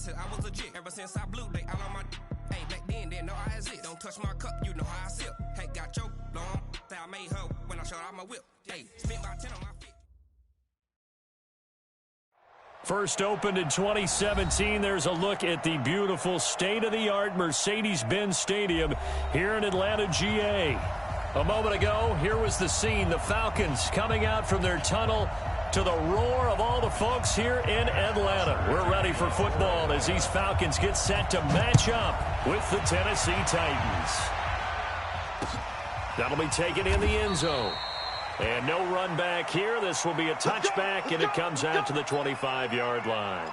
said I was legit. Ever since I blew, they all on my hey, back then, didn't know I exist. Don't touch my cup, you know how I sip. Hey, got your long, say I made her when I showed out my whip. Hey, spent my 10 on my feet. First opened in 2017. There's a look at the beautiful state-of-the-art Mercedes-Benz Stadium here in Atlanta, GA. A moment ago, here was the scene. The Falcons coming out from their tunnel to the roar of all the folks here in Atlanta. We're ready for football as these Falcons get set to match up with the Tennessee Titans. That'll be taken in the end zone. And no run back here. This will be a touchback, and it comes out to the 25-yard line.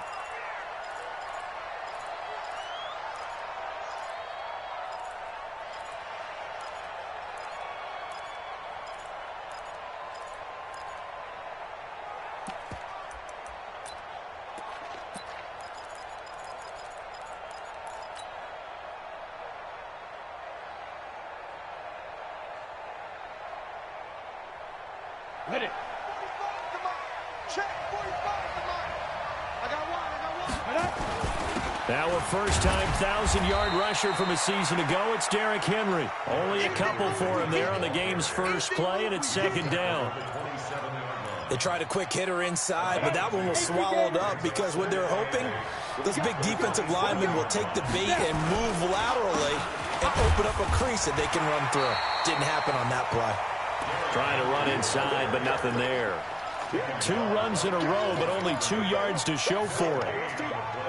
Hit it. Now a first-time 1,000-yard rusher from a season ago. It's Derrick Henry. Only a couple for him there on the game's first play, and it's second down. They tried a quick hitter inside, but that one was swallowed up because what they're hoping, those big defensive linemen will take the bait and move laterally and open up a crease that they can run through. Didn't happen on that play. Trying to run inside, but nothing there. 2 runs in a row, but only 2 yards to show for it.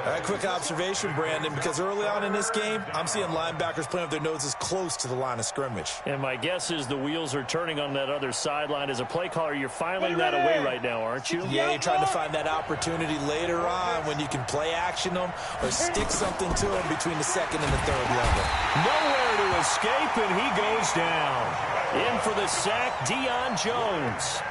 A quick observation, Brandon, because early on in this game, I'm seeing linebackers playing with their noses close to the line of scrimmage. And my guess is the wheels are turning on that other sideline. As a play caller, you're filing that away right now, aren't you? Yeah, you're trying to find that opportunity later on when you can play action them or stick something to them between the second and the third level. Nowhere to escape, and he goes down. In for the sack, Deion Jones.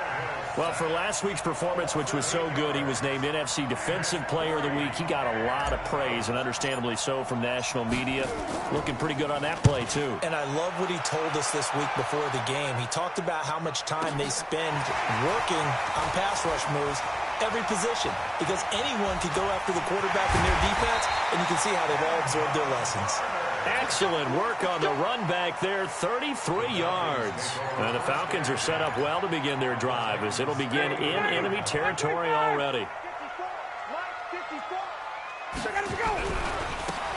Well, for last week's performance, which was so good, he was named NFC Defensive Player of the Week. He got a lot of praise, and understandably so, from national media. Looking pretty good on that play, too. And I love what he told us this week before the game. He talked about how much time they spend working on pass rush moves, every position, because anyone could go after the quarterback in their defense, and you can see how they've all absorbed their lessons. Excellent work on the run back there, 33 yards. And the Falcons are set up well to begin their drive as it'll begin in enemy territory already.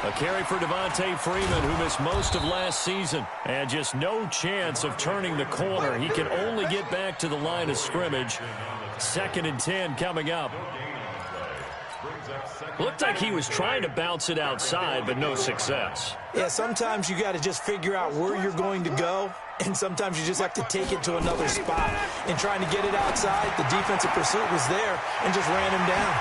A carry for Devontae Freeman, who missed most of last season, and just no chance of turning the corner. He can only get back to the line of scrimmage. 2nd and 10 coming up. Looked like he was trying to bounce it outside, but no success. Yeah, sometimes you got to just figure out where you're going to go, and sometimes you just have to take it to another spot. And trying to get it outside, the defensive pursuit was there and just ran him down.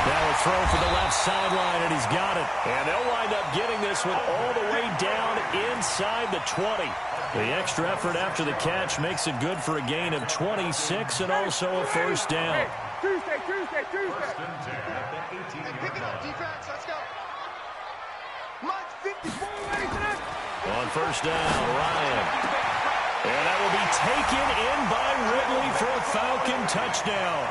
Now a throw for the left sideline, and he's got it. And they'll wind up getting this one all the way down inside the 20. The extra effort after the catch makes it good for a gain of 26 and also a first down. Tuesday. Pick it up, defense. Let's go. Mike, 54 On first down, Ryan. And that will be taken in by Ridley for a Falcon touchdown.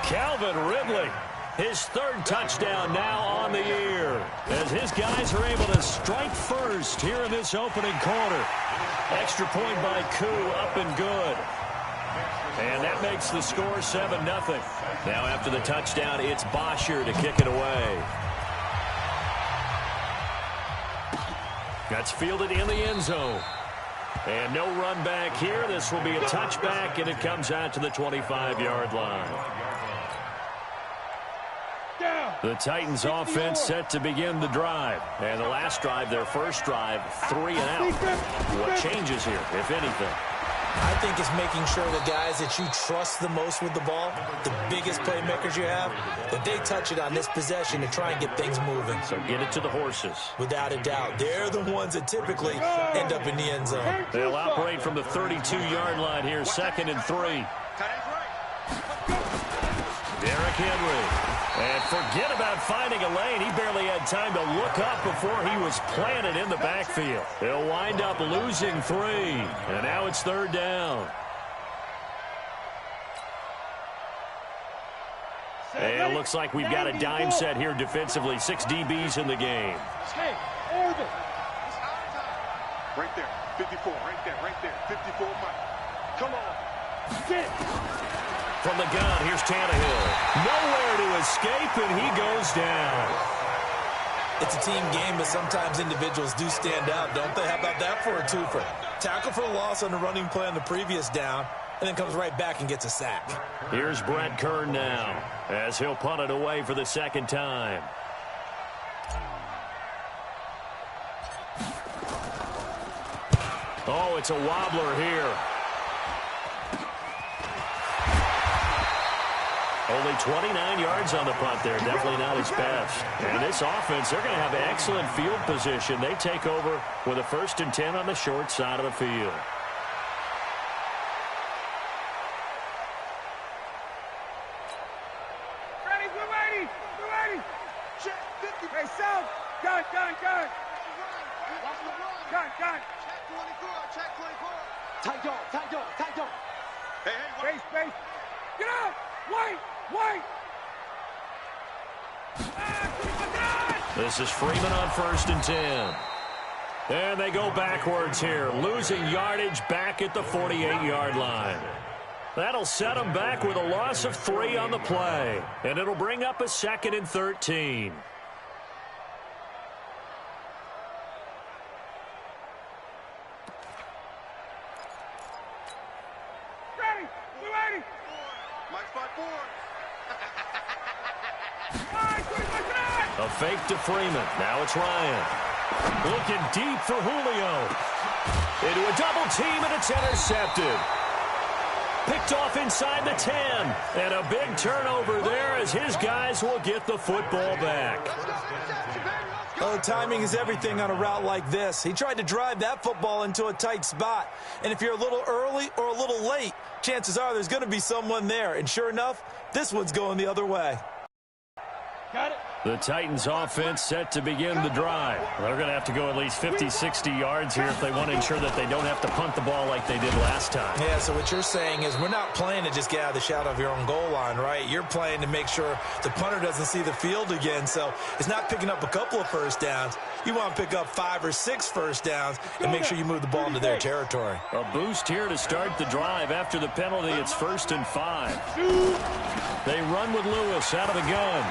Calvin Ridley, his 3rd touchdown now on the year, as his guys are able to strike first here in this opening quarter. Extra point by Koo, up and good. And that makes the score 7-0. Now after the touchdown, it's Bosher to kick it away. That's fielded in the end zone. And no run back here. This will be a touchback, and it comes out to the 25-yard line. The Titans offense set to begin the drive. And the last drive, their first drive, 3 and out. What changes here, if anything? I think it's making sure the guys that you trust the most with the ball, the biggest playmakers you have, that they touch it on this possession to try and get things moving. So get it to the horses. Without a doubt. They're the ones that typically end up in the end zone. They'll operate from the 32-yard line here, 2nd and 3. Derrick Henry. And forget about finding a lane. He barely had time to look up before he was planted in the backfield. They'll wind up losing 3. And now it's 3rd down. And it looks like we've got a dime set here defensively. 6 DBs in the game. Hey, orbit. Right there, 54, right there, 54, Mike. Come on. Sit. From the gun, here's Tannehill. Nowhere to escape, and he goes down. It's a team game, but sometimes individuals do stand out, don't they? How about that for a twofer? Tackle for a loss on the running play on the previous down, and then comes right back and gets a sack. Here's Brett Kern now, as he'll punt it away for the second time. Oh, it's a wobbler here. Only 29 yards on the punt there. Definitely not his best. And this offense, they're going to have excellent field position. They take over with a 1st and 10 on the short side of the field. Ready, we're ready. We're ready. Check 50. Hey, South. Gun. Watch the run. Gun. Check 24. Tight dog. Hey, Space. Get up. White. This is Freeman on 1st and 10. And they go backwards here, losing yardage back at the 48-yard line. That'll set them back with a loss of 3 on the play. And it'll bring up a 2nd and 13. Ready. We're ready. Mike spot 4. A fake to Freeman. Now it's Ryan. Looking deep for Julio. Into a double team, and it's intercepted. Picked off inside the 10. And a big turnover there as his guys will get the football back. Oh, timing is everything on a route like this. He tried to drive that football into a tight spot. And if you're a little early or a little late, chances are there's going to be someone there. And sure enough, this one's going the other way. Got it. The Titans offense set to begin the drive. They're going to have to go at least 50, 60 yards here if they want to ensure that they don't have to punt the ball like they did last time. Yeah, so what you're saying is we're not playing to just get out of the shadow of your own goal line, right? You're playing to make sure the punter doesn't see the field again. So it's not picking up a couple of first downs. You want to pick up 5 or 6 first downs and make sure you move the ball into their territory. A boost here to start the drive. After the penalty, it's 1st and 5. They run with Lewis out of the gun.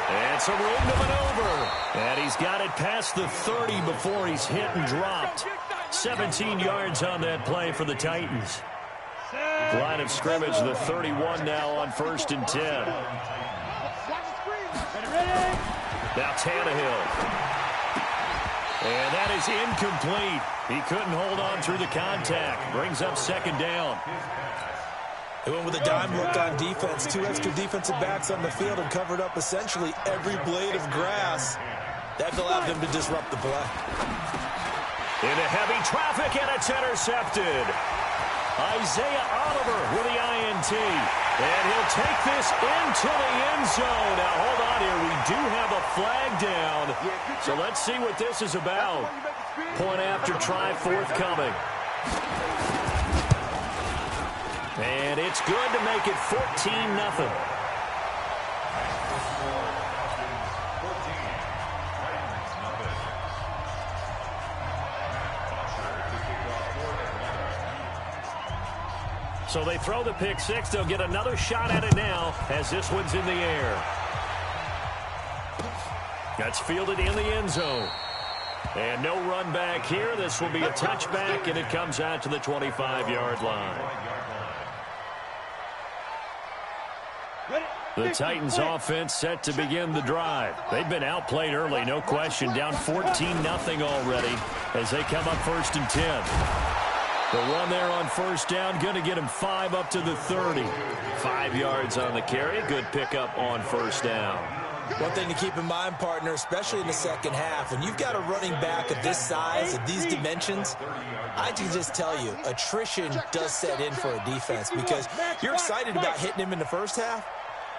And some room to maneuver. And he's got it past the 30 before he's hit and dropped. 17 yards on that play for the Titans. Line of scrimmage, the 31 now on 1st and 10. Now Tannehill. And that is incomplete. He couldn't hold on through the contact. Brings up 2nd down. They went with a dime look on defense. 2 extra defensive backs on the field and covered up essentially every blade of grass. That allowed them to disrupt the play. Into heavy traffic, and it's intercepted. Isaiah Oliver with the INT. And he'll take this into the end zone. Now, hold on here. We do have a flag down. So let's see what this is about. Point after try forthcoming. And it's good to make it 14-0. So they throw the pick 6. They'll get another shot at it now as this one's in the air. That's fielded in the end zone. And no run back here. This will be a touchback, and it comes out to the 25-yard line. The Titans offense set to begin the drive. They've been outplayed early, no question. Down 14-0 already as they come up 1st and 10. The one there on 1st down, going to get him 5 up to the 30. 5 yards on the carry. Good pickup on 1st down. One thing to keep in mind, partner, especially in the second half, when you've got a running back of this size, of these dimensions, I can just tell you, attrition does set in for a defense because you're excited about hitting him in the first half.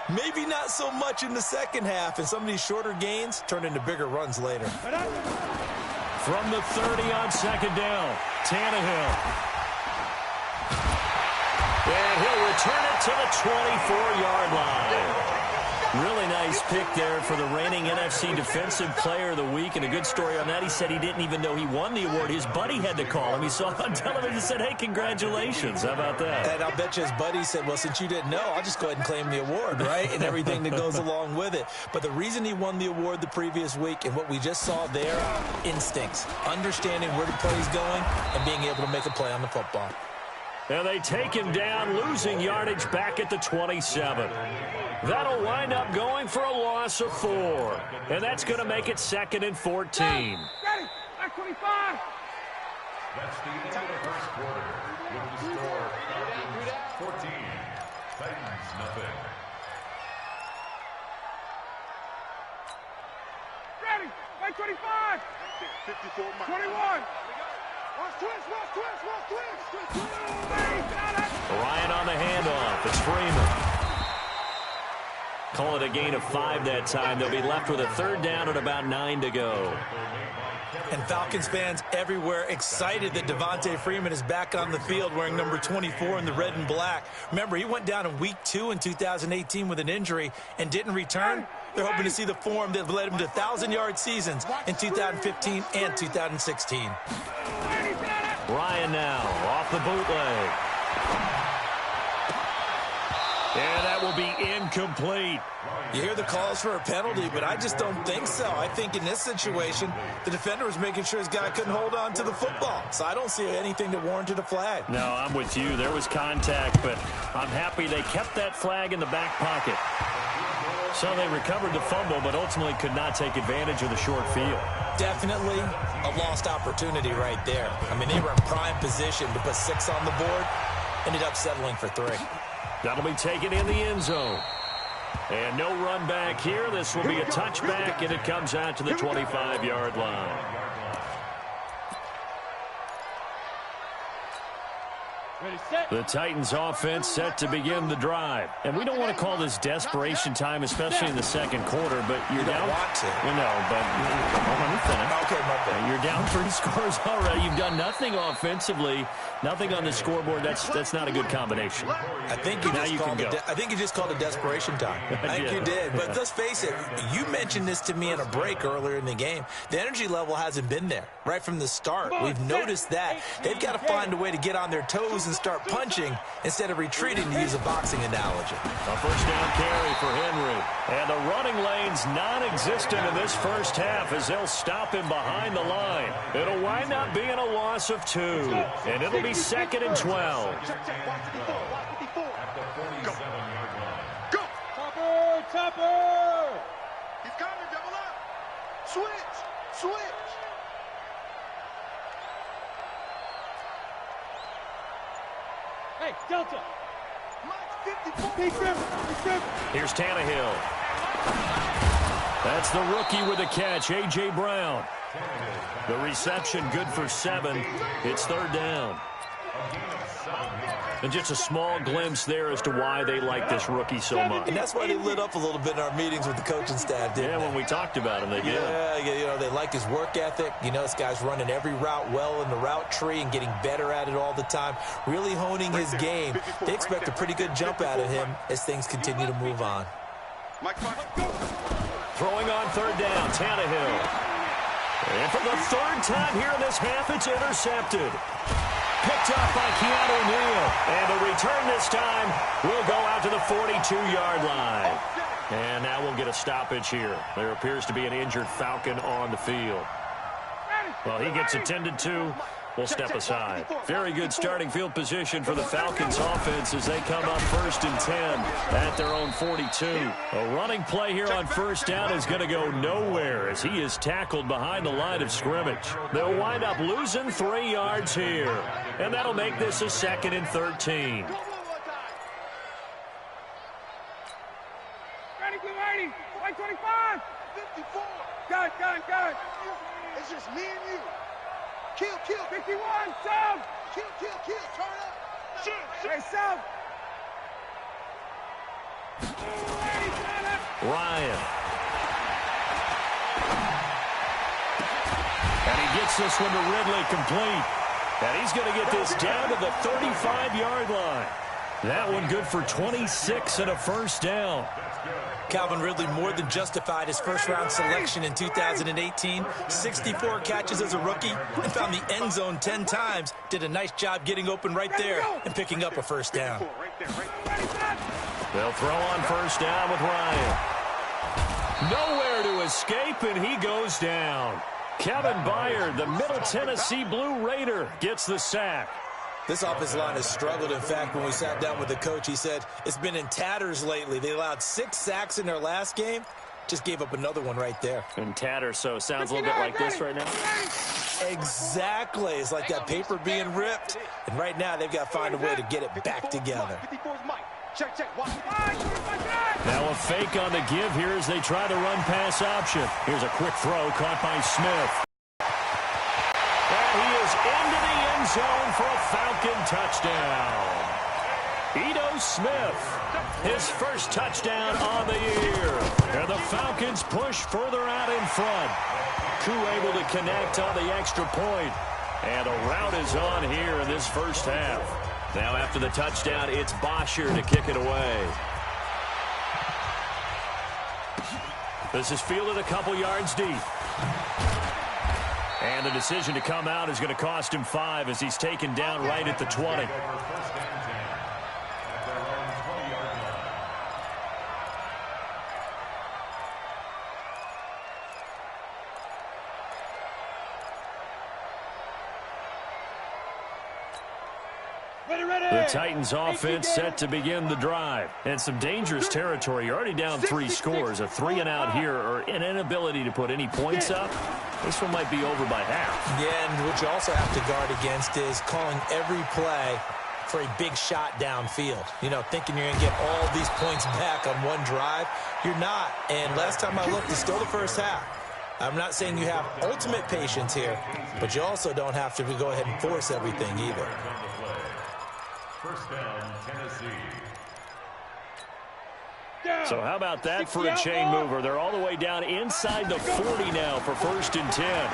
Maybe not so much in the second half, and some of these shorter gains turn into bigger runs later. From the 30 on 2nd down, Tannehill. And he'll return it to the 24-yard line. Really nice pick there for the reigning NFC Defensive Player of the Week, and a good story on that. He said he didn't even know he won the award. His buddy had to call him. He saw it on television and said, hey, congratulations. How about that? And I'll bet you his buddy said, well, since you didn't know, I'll just go ahead and claim the award, right? And everything that goes along with it. But the reason he won the award the previous week and what we just saw there, instincts, understanding where the play's going and being able to make a play on the football. And they take him down, losing yardage back at the 27. That'll wind up going for a loss of 4. And that's going to make it 2nd and 14. Ready. Back 25. That's the end of the first quarter. With the score, Falcons 14, Titans nothing. Ready. Back 25. 54 miles. 21. Watch twist. Ryan on the handoff. It's Freeman. Call it a gain of 5 that time. They'll be left with a 3rd down and about 9 to go. And Falcons fans everywhere excited that Devontae Freeman is back on the field wearing number 24 in the red and black. Remember, he went down in week 2 in 2018 with an injury and didn't return. They're hoping to see the form that led him to 1,000-yard seasons in 2015 and 2016. Ryan now off the bootleg. And that will be incomplete. You hear the calls for a penalty, but I just don't think so. I think in this situation, the defender was making sure his guy couldn't hold on to the football. So I don't see anything that warranted a flag. No, I'm with you. There was contact, but I'm happy they kept that flag in the back pocket. So they recovered the fumble, but ultimately could not take advantage of the short field. Definitely a lost opportunity right there. I mean, they were in prime position to put 6 on the board, ended up settling for 3. That'll be taken in the end zone. And no run back here. This will be a touchback, and it comes out to the 25-yard line. Ready, set. The Titans offense set to begin the drive. And we don't want to call this desperation time, especially in the second quarter, but you're down. Want to. You know, but let me finish. Okay, my bad. You're down 3 scores already. You've done nothing offensively, nothing on the scoreboard. That's not a good combination. I think you just called it desperation time. I think you did. But let's face it, you mentioned this to me in a break earlier in the game. The energy level hasn't been there right from the start. We've noticed that. They've got to find a way to get on their toes and start punching instead of retreating, to use a boxing analogy. A first down carry for Henry. And the running lane's non-existent in this first half as they'll stop him behind the line. It'll wind up being a loss of 2. And it'll be 2nd and 12. Go. Topper. He's coming. Double up. Switch. Hey, Delta. Mike 54. Here's Tannehill. That's the rookie with the catch, A.J. Brown. The reception good for 7. It's 3rd down. And just a small glimpse there as to why they like this rookie so much. And that's why they lit up a little bit in our meetings with the coaching staff, didn't they? When we talked about him, they did. Yeah, you know, they like his work ethic. You know, this guy's running every route well in the route tree and getting better at it all the time, really honing his game. They expect a pretty good jump out of him as things continue to move on. Throwing on 3rd down, Tannehill. And for the 3rd time here in this half, it's intercepted. Picked up by Keanu Neal. And the return this time will go out to the 42-yard line. And now we'll get a stoppage here. There appears to be an injured Falcon on the field. Well, he gets attended to. We'll step aside. Very good starting field position for the Falcons offense as they come up 1st and 10 at their own 42. A running play here on 1st down is going to go nowhere as he is tackled behind the line of scrimmage. They'll wind up losing 3 yards here. And that'll make this a 2nd and 13. Ready, blue 80. 125. 54. Got it. It's just me and you. Kill. 51. Sub. Kill. Turn up. Shoot. Hey, sub. Ryan. And he gets this one to Ridley complete. And he's going to get this down to the 35-yard line. That one good for 26 and a first down. Calvin Ridley more than justified his first-round selection in 2018. 64 catches as a rookie and found the end zone 10 times. Did a nice job getting open right there and picking up a first down. They'll throw on first down with Ryan. Nowhere to escape, and he goes down. Kevin Byard, the Middle Tennessee Blue Raider, gets the sack. This offensive line has struggled. In fact, when we sat down with the coach, he said it's been in tatters lately. They allowed 6 sacks in their last game. Just gave up another one right there. In tatters, so it sounds a little bit like this right now. Exactly. It's like that paper being ripped. And right now, they've got to find a way to get it back together. Now a fake on the give here as they try the run-pass option. Here's a quick throw caught by Smith. And he is into the end zone for a Falcon touchdown. Ito Smith, his first touchdown on the year. And the Falcons push further out in front. Koo able to connect on the extra point. And a rout is on here in this first half. Now after the touchdown, it's Bosher to kick it away. This is fielded a couple yards deep. And the decision to come out is going to cost him 5 as he's taken down right at the 20. The Titans offense set to begin the drive. And some dangerous territory. You're already down 3 scores. A 3-and-out here or an inability to put any points up. This one might be over by half. Yeah, and what you also have to guard against is calling every play for a big shot downfield. You know, thinking you're going to get all these points back on one drive. You're not. And last time I looked, it's still the first half. I'm not saying you have ultimate patience here, but you also don't have to go ahead and force everything either. First down, Tennessee. So how about that for a chain mover? They're all the way down inside the 40 now for 1st and 10.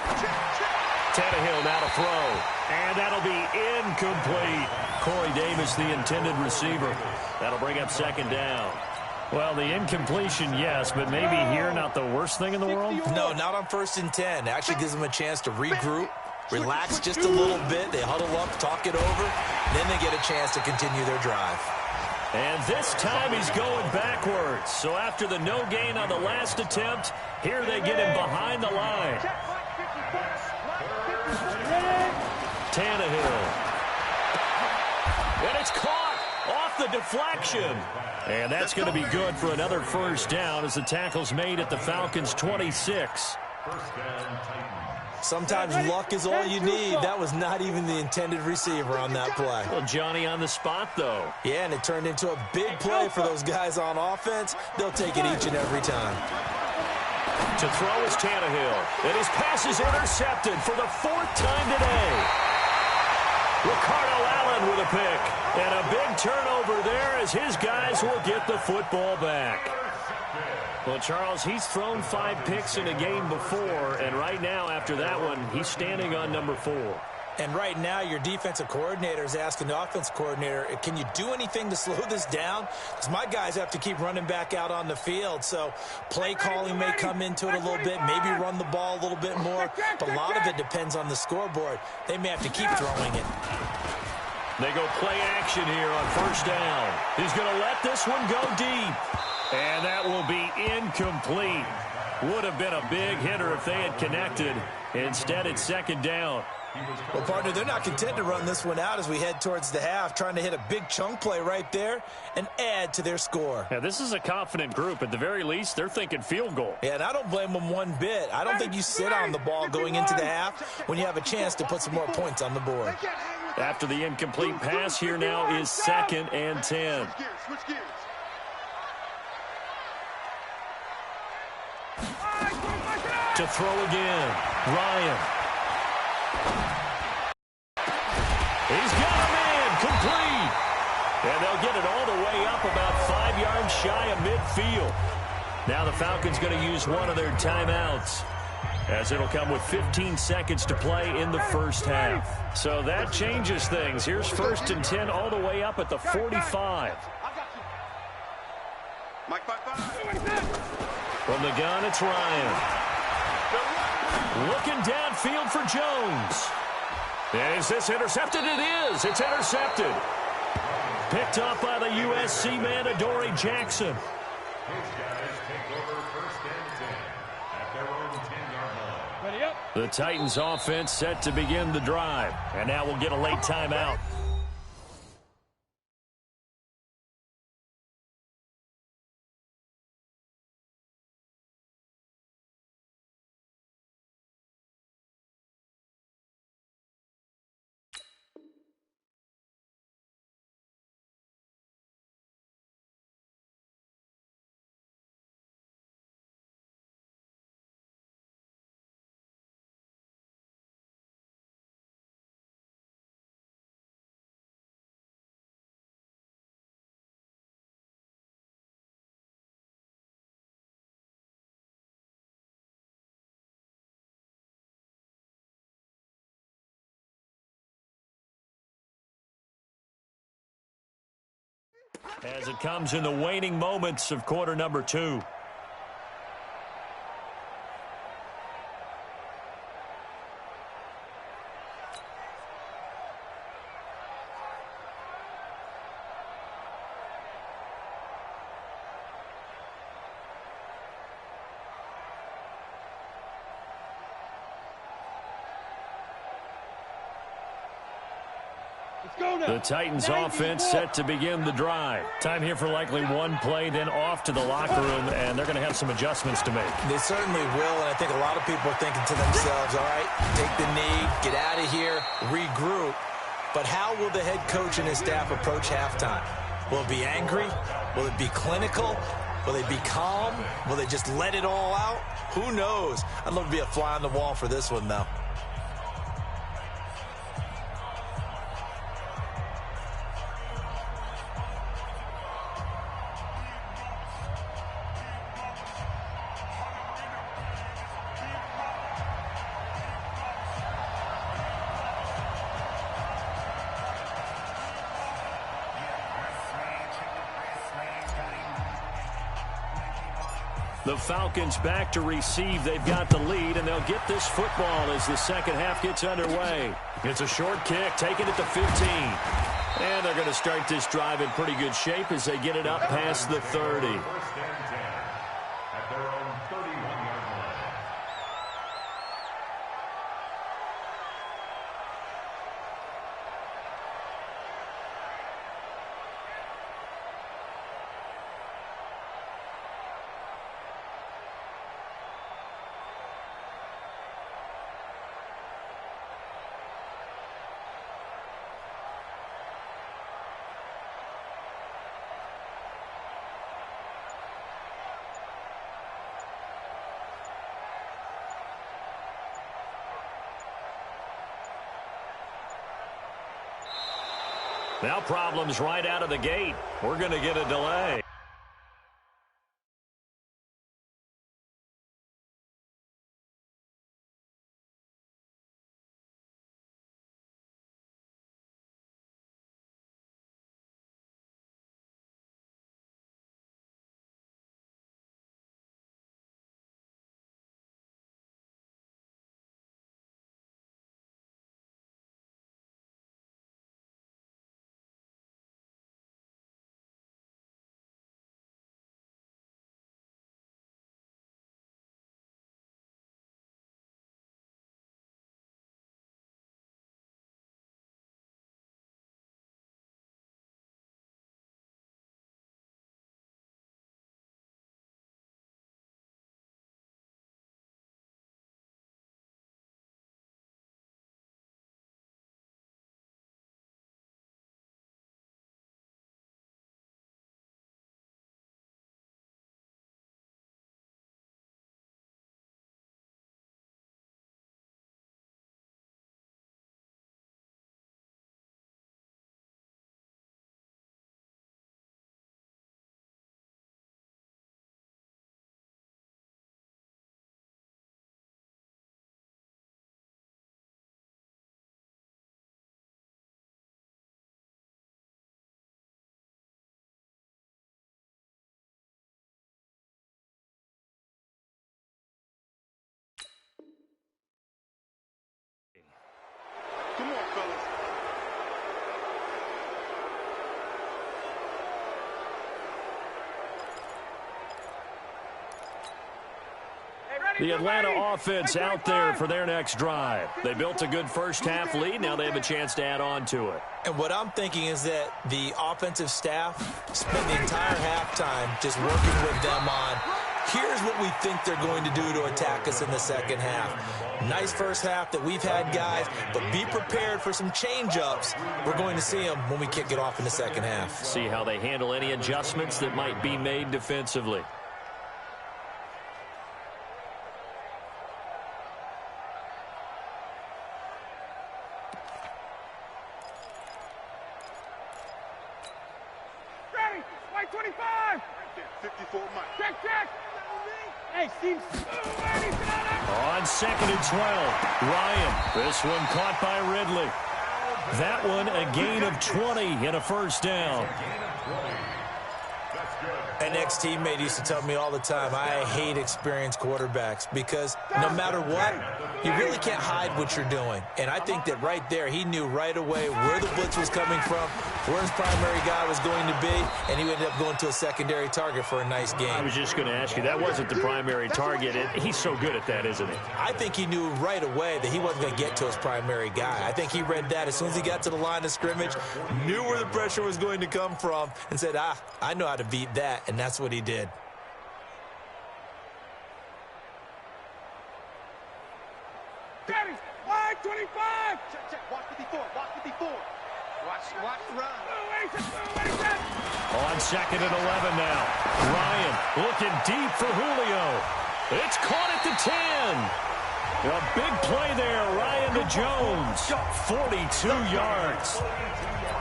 Tannehill now to throw. And that'll be incomplete. Corey Davis, the intended receiver. That'll bring up 2nd down. Well, the incompletion, yes, but maybe here not the worst thing in the world? No, not on 1st and 10. It actually gives them a chance to regroup, relax just a little bit. They huddle up, talk it over. Then they get a chance to continue their drive. And this time he's going backwards. So after the no gain on the last attempt, here they get him behind the line. Tannehill. And it's caught off the deflection. And that's going to be good for another first down as the tackle's made at the Falcons' 26. First down, Titans. Sometimes luck is all you need. That was not even the intended receiver on that play. Well, Johnny on the spot, though. Yeah, and it turned into a big play for those guys on offense. They'll take it each and every time. To throw is Tannehill. And his pass is intercepted for the 4th time today. Ricardo Allen with a pick. And a big turnover there as his guys will get the football back. Well, Charles, he's thrown 5 picks in a game before, and right now, after that one, he's standing on number 4. And right now, your defensive coordinator is asking the offensive coordinator, can you do anything to slow this down? Because my guys have to keep running back out on the field, so play calling may come into it a little bit, maybe run the ball a little bit more, but a lot of it depends on the scoreboard. They may have to keep throwing it. They go play action here on 1st down. He's going to let this one go deep. And that will be incomplete. Would have been a big hitter if they had connected. Instead, it's 2nd down. Well, partner, they're not content to run this one out as we head towards the half, trying to hit a big chunk play right there and add to their score. Yeah, this is a confident group. At the very least, they're thinking field goal. Yeah, and I don't blame them one bit. I don't think you sit on the ball going into the half when you have a chance to put some more points on the board. After the incomplete pass, here now is 2nd and 10. To throw again, Ryan. He's got a man, complete. And they'll get it all the way up about 5 yards shy of midfield. Now the Falcons going to use one of their timeouts. as it'll come with 15 seconds to play in the first half. So that changes things. Here's 1st and 10 all the way up at the 45. From the gun, it's Ryan. Looking downfield for Jones. Is this intercepted? It is. It's intercepted. Picked up by the USC man, Adoree Jackson. His guys take over 1st and 10 at their own 10-yard line. Ready up. The Titans offense set to begin the drive. And now we'll get a late timeout. As it comes in the waning moments of quarter number 2. The Titans offense set to begin the drive. Time here for likely one play, then off to the locker room, and they're going to have some adjustments to make. They certainly will, and I think a lot of people are thinking to themselves, all right, take the knee, get out of here, regroup. But how will the head coach and his staff approach halftime? Will it be angry? Will it be clinical? Will they be calm? Will they just let it all out? Who knows? I'd love to be a fly on the wall for this one, though. The Falcons back to receive. They've got the lead, and they'll get this football as the second half gets underway. It's a short kick, taking it to 15. And they're going to start this drive in pretty good shape as they get it up past the 30. 1st and 10 at their own 31-yard line. Now problems right out of the gate. We're going to get a delay. The Atlanta offense out there for their next drive. They built a good first-half lead. Now they have a chance to add on to it. And what I'm thinking is that the offensive staff spend the entire halftime just working with them on, here's what we think they're going to do to attack us in the second half. Nice first half that we've had, guys, but be prepared for some change-ups. We're going to see them when we kick it off in the second half. See how they handle any adjustments that might be made defensively. Ready, white 25. 54 Mike. Check, check. Hey, Steve. On 2nd and 12, Ryan. This one caught by Ridley. That one a gain of 20 and a first down. An ex-teammate used to tell me all the time, I hate experienced quarterbacks because no matter what, you really can't hide what you're doing. And I think that right there, he knew right away where the blitz was coming from, where his primary guy was going to be, and he ended up going to a secondary target for a nice game. I was just going to ask you, that wasn't the primary target. He's so good at that, isn't he? I think he knew right away that he wasn't going to get to his primary guy. I think he read that as soon as he got to the line of scrimmage, knew where the pressure was going to come from, and said, I know how to beat that, and that's what he did. Ready, white 25. Check, check. Watch 54. Watch 54. Watch the run. On 2nd and 11 now. Ryan looking deep for Julio. It's caught at the 10. A big play there, Ryan to Jones. 42 yards.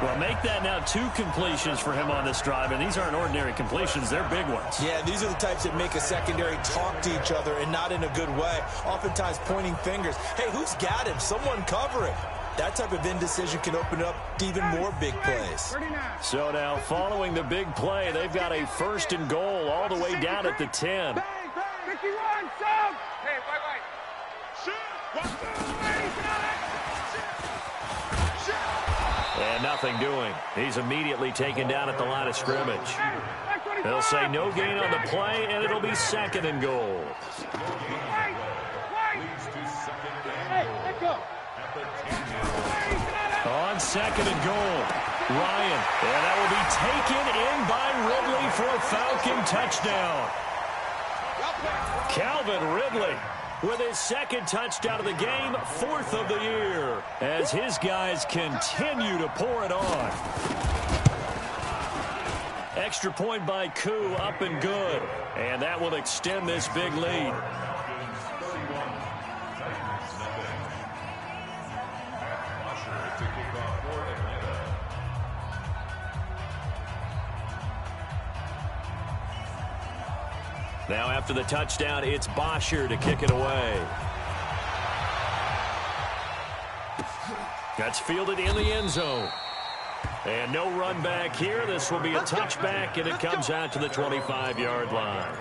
Well, make that now 2 completions for him on this drive, and these aren't ordinary completions. They're big ones. Yeah, these are the types that make a secondary talk to each other and not in a good way. Oftentimes pointing fingers. Hey, who's got him? Someone cover it. That type of indecision can open up to even more big plays. So now, following the big play, they've got a 1st and goal all the way down at the 10. 51, sub. Hey, wait. And nothing doing. He's immediately taken down at the line of scrimmage. They'll say no gain on the play, and it'll be 2nd and goal. Hey, let go. On 2nd and goal, Ryan. And that will be taken in by Ridley for a Falcon touchdown. Calvin Ridley with his 2nd touchdown of the game, 4th of the year, as his guys continue to pour it on. Extra point by Koo, up and good. And that will extend this big lead. Now after the touchdown, it's Bosher to kick it away. That's fielded in the end zone. And no run back here. This will be a touchback, and it comes out to the 25-yard line.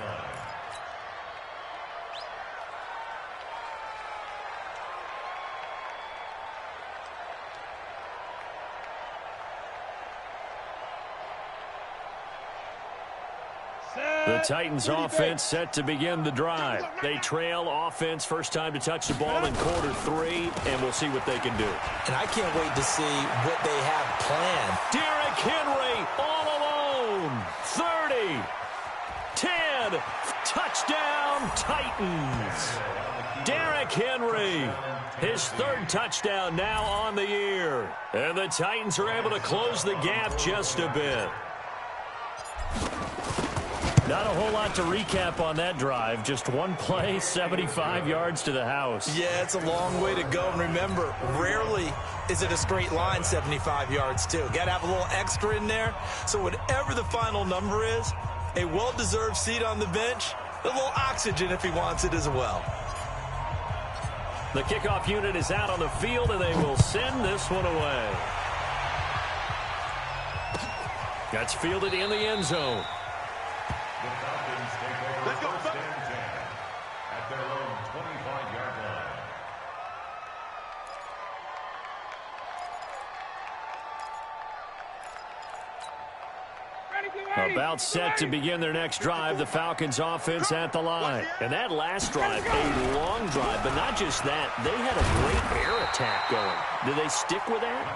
The Titans offense set to begin the drive. They trail offense, first time to touch the ball in quarter 3, and we'll see what they can do. And I can't wait to see what they have planned. Derrick Henry all alone. 30, 10, touchdown Titans. Derrick Henry, his 3rd touchdown now on the year. And the Titans are able to close the gap just a bit. Not a whole lot to recap on that drive. Just one play, 75 yards to the house. Yeah, it's a long way to go. And remember, rarely is it a straight line 75 yards, too. Got to have a little extra in there. So whatever the final number is, a well-deserved seat on the bench, a little oxygen if he wants it as well. The kickoff unit is out on the field, and they will send this one away. That's fielded in the end zone. The Falcons take over first and 10 at their own 25-yard line. Ready, About set to begin their next drive, the Falcons offense at the line. And that last drive, a long drive, but not just that. They had a great air attack going. Do they stick with that?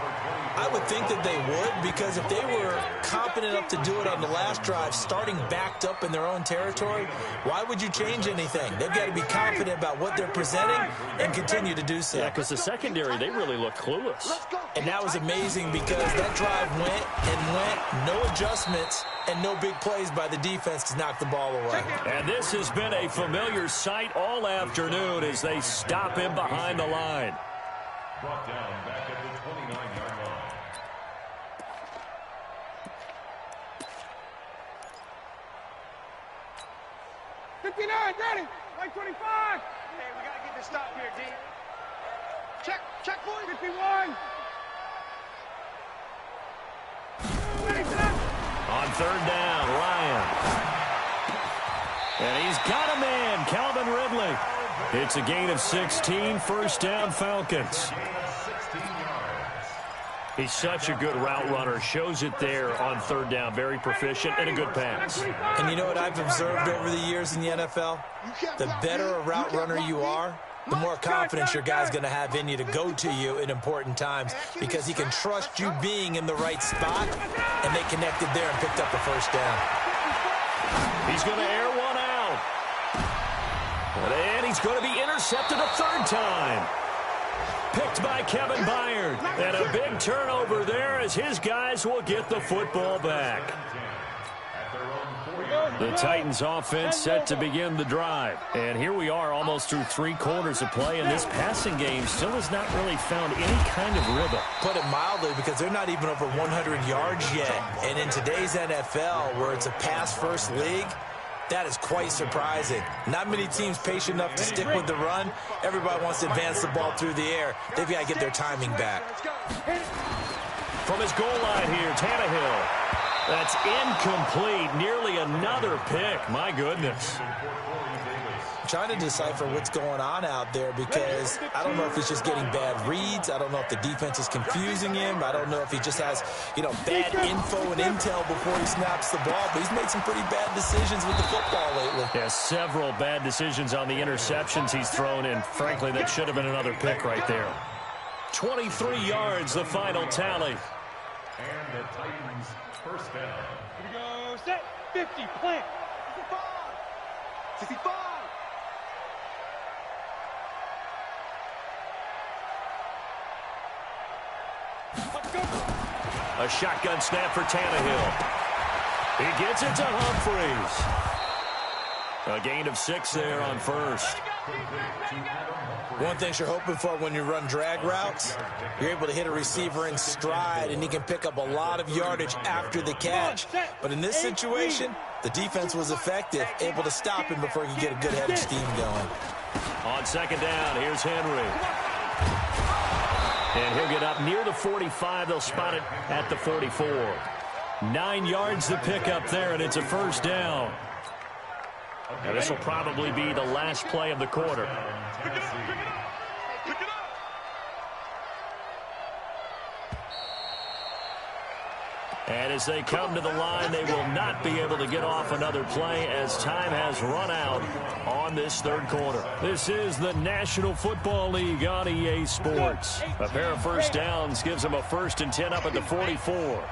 I would think that they would, because if they were confident enough to do it on the last drive, starting backed up in their own territory, why would you change anything? They've got to be confident about what they're presenting and continue to do so. Yeah, because the secondary, they really look clueless. And that was amazing because that drive went and went, no adjustments, and no big plays by the defense to knock the ball away. And this has been a familiar sight all afternoon as they stop him behind the line. Brought down back at the 29-yard line. Daddy! 125! Hey, we gotta get this stop here, D. Check, boys! 51! On third down, Ryan. And he's got a man, Calvin Ridley. It's a gain of 16, first down Falcons. He's such a good route runner. Shows it there on third down. Very proficient and a good pass. And you know what I've observed over the years in the NFL? The better a route runner you are, the more confidence your guy's going to have in you to go to you in important times, because he can trust you being in the right spot, and they connected there and picked up the first down. He's going to air one out. And he's going to be intercepted a third time. Picked by Kevin Byard. And a big turnover there as his guys will get the football back. The Titans offense set to begin the drive. And here we are almost through 3 quarters of play, and this passing game still has not really found any kind of rhythm. Put it mildly, because they're not even over 100 yards yet. And in today's NFL, where it's a pass-first league, that is quite surprising. Not many teams patient enough to stick with the run. Everybody wants to advance the ball through the air. They've got to get their timing back. From his goal line here, Tannehill. That's incomplete. Nearly another pick. My goodness. I'm trying to decipher what's going on out there, because I don't know if he's just getting bad reads. I don't know if the defense is confusing him. I don't know if he just has, bad info and intel before he snaps the ball. But he's made some pretty bad decisions with the football lately. Yeah, several bad decisions on the interceptions he's thrown in. Frankly, that should have been another pick right there. 23 yards, the final tally. And the Titans first down. Here we go, set, 50, plant. 55. A shotgun snap for Tannehill. He gets it to Humphries. A gain of 6 there on first. One thing you're hoping for when you run drag routes, you're able to hit a receiver in stride, and he can pick up a lot of yardage after the catch. But in this situation, the defense was effective, able to stop him before he could get a good head of steam going. On second down, here's Henry. And he'll get up near the 45. They'll spot it at the 44. 9 yards to pick up there, and it's a first down. Now, this will probably be the last play of the quarter. And as they come to the line, they will not be able to get off another play as time has run out on this third quarter. This is the National Football League on EA Sports. A pair of first downs gives them a 1st and 10 up at the 44.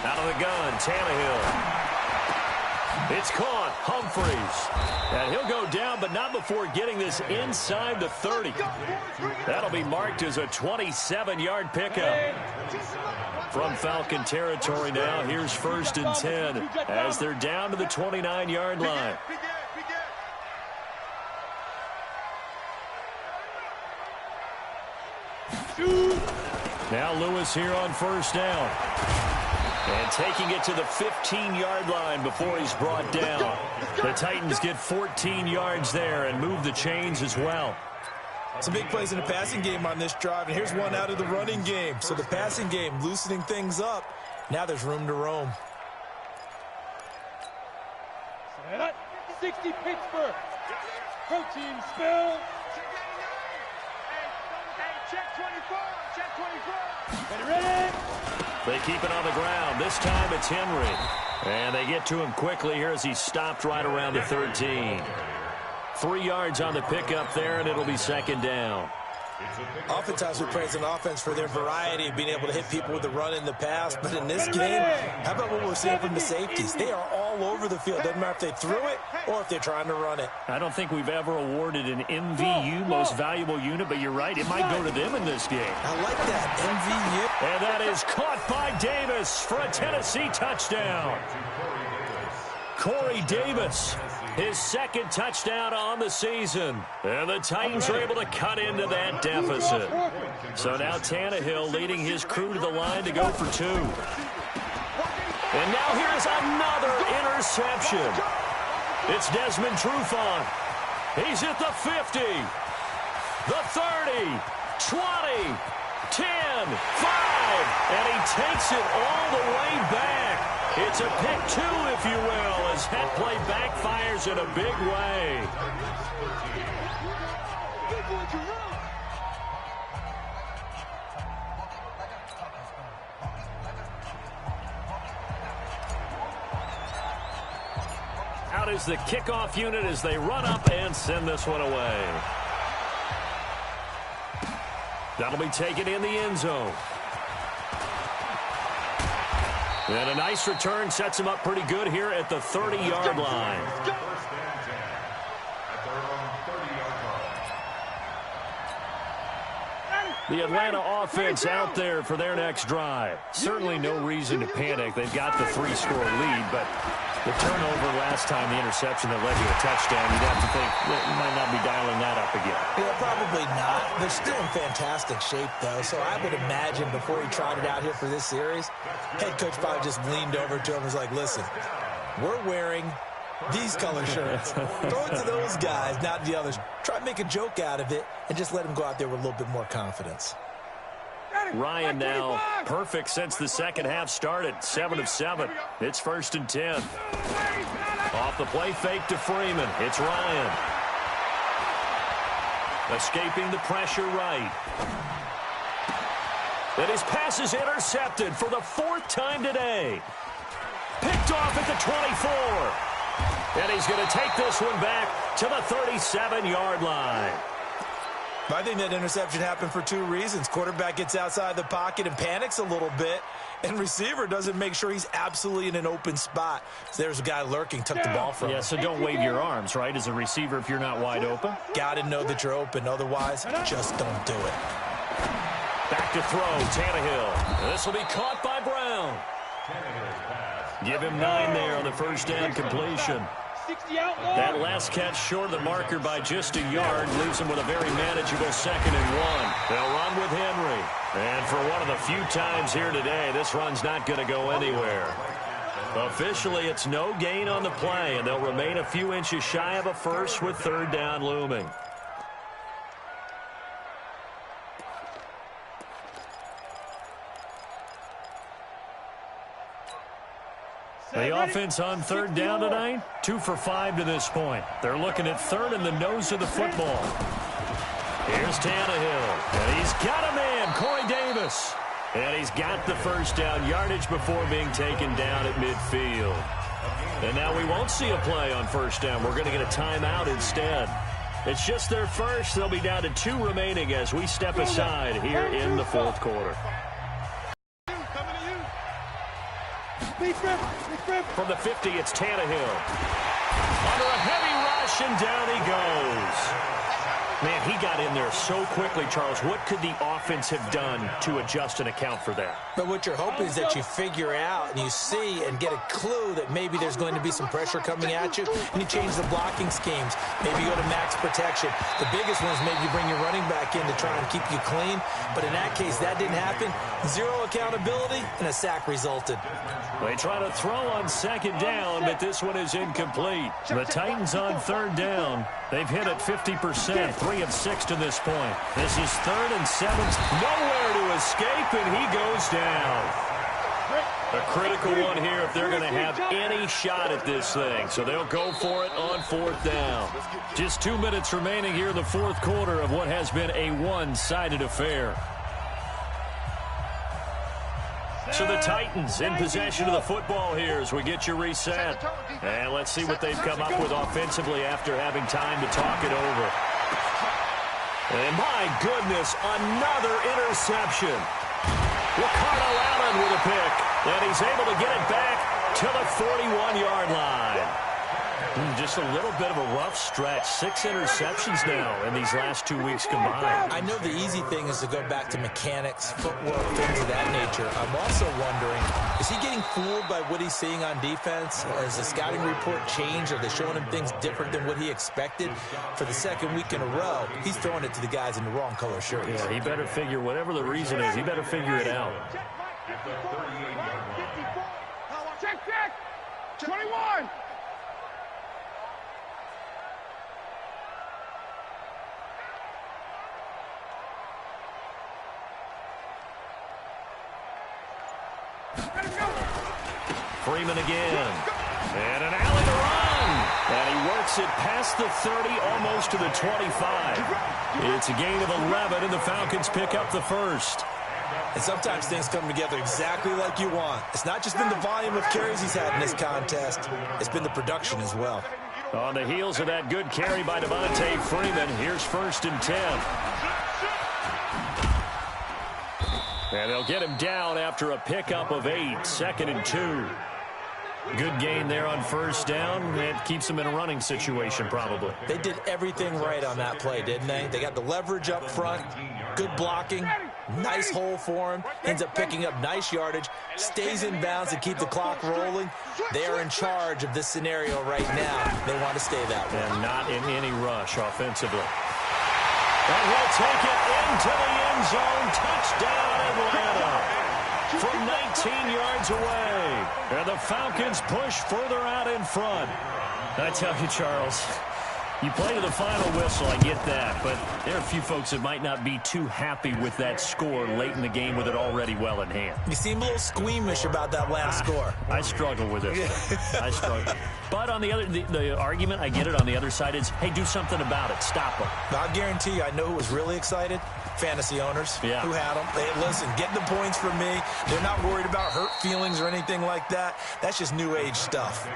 Out of the gun, Tannehill. It's caught, Humphries. And he'll go down, but not before getting this inside the 30. That'll be marked as a 27-yard pickup. From Falcon territory now, here's 1st and 10 as they're down to the 29-yard line. Now Lewis here on first down. And taking it to the 15-yard line before he's brought down. The Titans get 14 yards there and move the chains as well. Some big plays in the passing game on this drive, and here's one out of the running game. So the passing game loosening things up. Now there's room to roam. 60 Pittsburgh. Protein spill. Check 24. Check 24. Ready? They keep it on the ground. This time it's Henry. And they get to him quickly here as he's stopped right around the 13. 3 yards on the pickup there, and it'll be second down. Oftentimes we praise an offense for their variety of being able to hit people with the run in the pass. But in this game, how about what we're seeing from the safeties? They are all over the field. Doesn't matter if they threw it or if they're trying to run it. I don't think we've ever awarded an MVU, most valuable unit, but you're right, it might go to them in this game. I like that, MVU. And that is caught by Davis for a Tennessee touchdown. Corey Davis, his second touchdown on the season. And the Titans are able to cut into that deficit. So now Tannehill leading his crew to the line to go for 2. And now here's another interception. It's Desmond Trufant. He's at the 50, the 30, 20, 10, 5, and he takes it all the way back. It's a pick 2, if you will, as that play backfires in a big way. Out is the kickoff unit as they run up and send this one away. That'll be taken in the end zone. And a nice return sets him up pretty good here at the 30-yard line. The Atlanta offense out there for their next drive. Certainly no reason to panic. They've got the 3-score lead, but the turnover last time, the interception that led to a touchdown, you'd have to think you might not be dialing that up again. Yeah, probably not. They're still in fantastic shape, though, so I would imagine before he trotted out here for this series, head coach probably just leaned over to him and was like, listen, we're wearing these color shirts. Throw it to those guys, not the others. Try to make a joke out of it and just let them go out there with a little bit more confidence. Ryan now perfect since the second half started. 7 of 7. It's 1st and 10. Off the play fake to Freeman. It's Ryan. Escaping the pressure right. And his pass is intercepted for the 4th time today. Picked off at the 24. And he's going to take this one back to the 37-yard line. I think that interception happened for 2 reasons. Quarterback gets outside the pocket and panics a little bit, and receiver doesn't make sure he's absolutely in an open spot. So there's a guy lurking, took the ball from him. Yeah, so don't wave your arms, right, as a receiver if you're not wide open. Got to know that you're open. Otherwise, just don't do it. Back to throw, Tannehill. This will be caught by Brown. Give him 9 there on the first down completion. That last catch short of the marker by just a yard leaves him with a very manageable 2nd and 1. They'll run with Henry. And for one of the few times here today, this run's not going to go anywhere. Officially, it's no gain on the play, and they'll remain a few inches shy of a first with 3rd down looming. The offense on 3rd down tonight, 2 for 5 to this point. They're looking at 3rd in the nose of the football. Here's Tannehill, and he's got a man, Corey Davis. And he's got the first down yardage before being taken down at midfield. And now we won't see a play on 1st down. We're going to get a timeout instead. It's just their first. They'll be down to 2 remaining as we step aside here in the 4th quarter. From the 50, it's Tannehill. Under a heavy rush, and down he goes. Man, he got in there so quickly, Charles. What could the offense have done to adjust and account for that? But what you're hoping is that you figure out and you see and get a clue that maybe there's going to be some pressure coming at you, and you change the blocking schemes. Maybe you go to max protection. The biggest one is maybe you bring your running back in to try and keep you clean. But in that case, that didn't happen. 0 accountability, and a sack resulted. They try to throw on 2nd down, but this one is incomplete. The Titans on 3rd down. They've hit it 50%, 3 of 6 to this point. This is 3rd and 7. Nowhere to escape, and he goes down. A critical one here if they're going to have any shot at this thing. So they'll go for it on 4th down. Just 2 minutes remaining here in the fourth quarter of what has been a one-sided affair. So the Titans in possession of the football here as we get you reset. And let's see what they've come up with offensively after having time to talk it over. And my goodness, another interception. Ricardo Allen with a pick. And he's able to get it back to the 41-yard line. Just a little bit of a rough stretch. 6 interceptions now in these last 2 weeks combined. I know the easy thing is to go back to mechanics, footwork, things of that nature. I'm also wondering, is he getting fooled by what he's seeing on defense? Has the scouting report changed? Are they showing him things different than what he expected? For the second week in a row, he's throwing it to the guys in the wrong color shirts. Yeah, he better figure, whatever the reason is, he better figure it out. Check. 21. Freeman again. And an alley to run. And he works it past the 30, almost to the 25. It's a gain of 11, and the Falcons pick up the first. And sometimes things come together exactly like you want. It's not just been the volume of carries he's had in this contest. It's been the production as well. On the heels of that good carry by Devontae Freeman, here's 1st and 10. And they'll get him down after a pickup of 8, 2nd and 2. Good gain there on 1st down. It keeps them in a running situation, probably. They did everything right on that play, didn't they? They got the leverage up front, good blocking, nice hole for him, ends up picking up nice yardage, stays in bounds to keep the clock rolling. They are in charge of this scenario right now. They want to stay that way. And not in any rush offensively. And he'll take it into the end zone. Touchdown, Atlanta. From 19 yards away. And the Falcons push further out in front. I tell you, Charles, you play to the final whistle, I get that. But there are a few folks that might not be too happy with that score late in the game with it already well in hand. You seem a little squeamish about that last score. I struggle with it. I struggle. But on the argument, I get it, on the other side is, hey, do something about it. Stop them. I'll guarantee you, I know who was really excited. Fantasy owners who had them. Hey, listen, get the points from me. They're not worried about hurt feelings or anything like that. That's just new age stuff.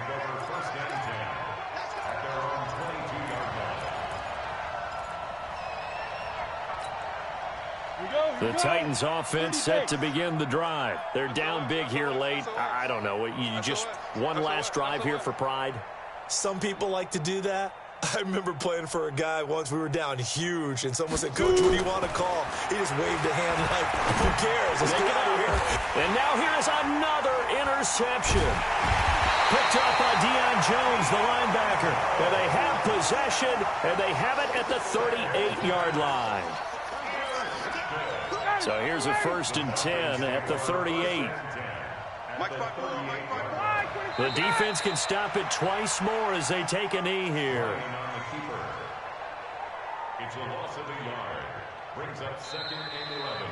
The Titans offense set to begin the drive. They're down big here late. I don't know. You just one last drive here for pride? Some people like to do that. I remember playing for a guy once. We were down huge, and someone said, Coach, what do you want to call? He just waved a hand like, who cares? Let's get out of here. And now here's another interception. Picked up by Deion Jones, the linebacker. And they have possession, and they have it at the 38-yard line. So here's a 1st and 10 at the 38. The defense can stop it twice more as they take a knee here. It's a loss of a yard. Brings up 2nd and 11.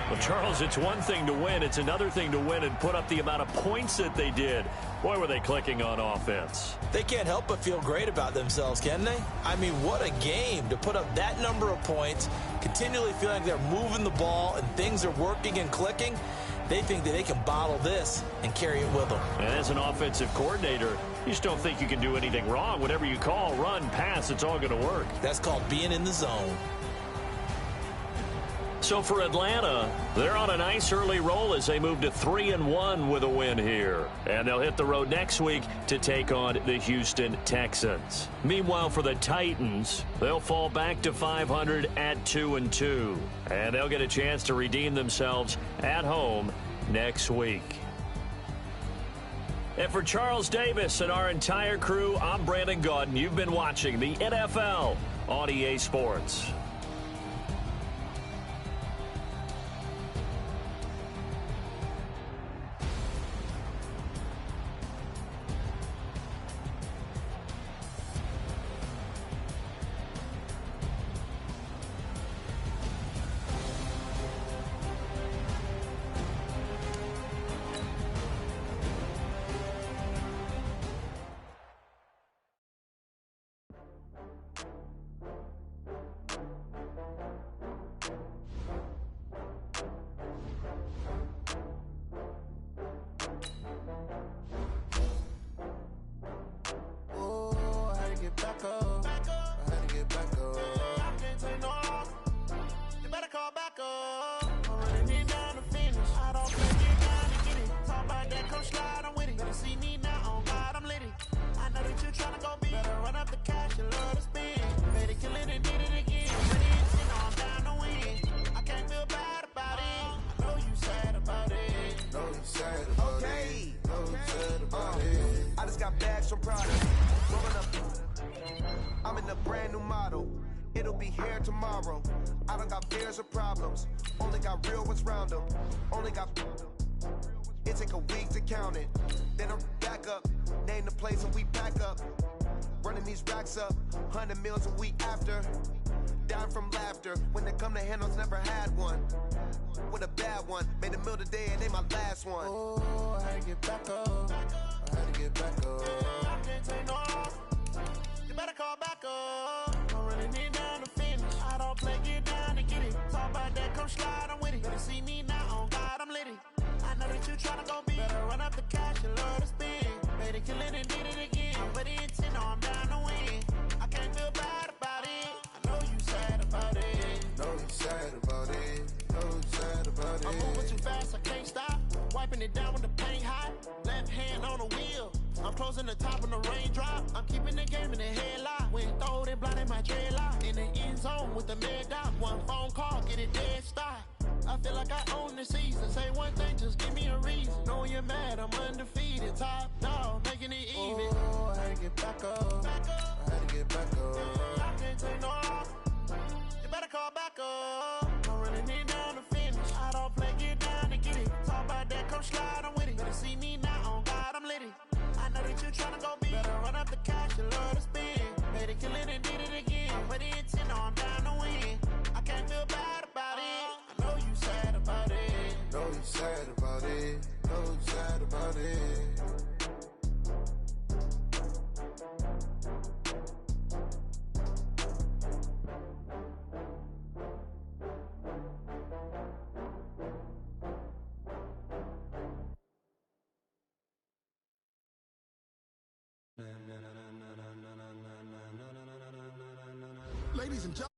Well, Charles, it's one thing to win. It's another thing to win and put up the amount of points that they did. Boy, were they clicking on offense. They can't help but feel great about themselves, can they? I mean, what a game to put up that number of points, continually feeling like they're moving the ball and things are working and clicking. They think that they can bottle this and carry it with them. And as an offensive coordinator, you just don't think you can do anything wrong. Whatever you call, run, pass, it's all going to work. That's called being in the zone. So for Atlanta, they're on a nice early roll as they move to 3-1 with a win here. And they'll hit the road next week to take on the Houston Texans. Meanwhile, for the Titans, they'll fall back to 500 at 2-2. And they'll get a chance to redeem themselves at home next week. And for Charles Davis and our entire crew, I'm Brandon Gaudin. You've been watching the NFL on EA Sports. be here tomorrow. I don't got fears or problems, only got real ones round them. Only got. It take a week to count it. Then I'm back up, name the place and we pack up. Running these racks up, 100 meals a week after. Down from laughter, when they come to handles, never had one. With a bad one, made a meal today and they my last one. Oh, I had to get back up, I had to get back up. I can't take no off, you better call back up. I'm running it down to finish, I don't play, get down to get it. Talk about that, come slide, I'm with it. Better see me now, on God, I'm litty. I know that you tryna go big, better run up the cash, you love to spend. Better kill it and did it again, but the intent, no, I'm down to win. I can't feel bad about it, I know you sad about it. Know you sad about it, know you sad about it. I'm moving too fast, I can't stop. Wiping it down with the paint hot. Left hand on the wheel, I'm closing the top when the raindrop. I'm keeping the game in the headlock. When throwed and blinded my dreadlock. In the end zone with the mad dot. One phone call, get it dead stop. I feel like I own the season. Say one thing, just give me a reason. Knowing you're mad, I'm undefeated. Top dog, making it even. Oh, I had to get back up. I had to get back up. I can't take no off. You better call back up. I'm running it down to finish. I don't play, get down to get it. Talk about that, come slide, I'm with it. Better see me now, on God, I'm litty. I know that you tryna go big. Better run up the cash, you love to spend. Better kill it and did it again. But the intent, no, I'm down to win. I can't feel bad about it. I know you sad about it. Know you sad about it. Know you sad about it. Ladies and gentlemen.